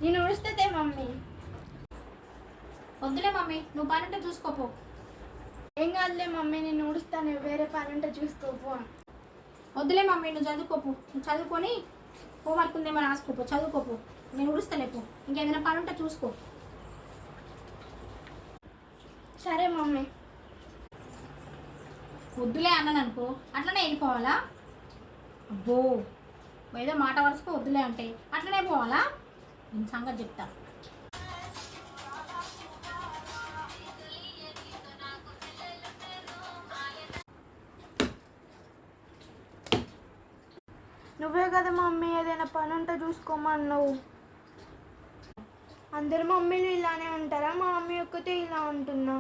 నేను ఊడుస్తే మమ్మీ. వద్దులే మమ్మీ, నువ్వు పని ఉంటే చూసుకోపో. ఏం కాదులే మమ్మీ, నేను ఊడుస్తాను, వేరే పని ఉంటే చూసుకోపో. వద్దులే మమ్మీ, నువ్వు చదువుకోపో. నువ్వు చదువుకొని హోంవర్క్ ఉందేమో రాసుకోపో, చదువుకోపో. నేను ఊడుస్తలేపో, ఇంకేదైనా పని ఉంటే చూసుకో. సరే మమ్మీ. వద్దులే అన్నాను అనుకో, అట్లనే వెళ్ళిపోవాలా? అబ్బో, ఏదో మాట వరుసకు వద్దులే అంటే అట్లనే పోవాలా? నేను సంగతి చెప్తా. నువ్వే కదా మమ్మీ ఏదైనా పని ఉంటే చూసుకోమన్నావు. అందరు మమ్మీలు ఇలానే ఉంటారా? మా మమ్మీ ఒక్కతే ఇలా ఉంటున్నా?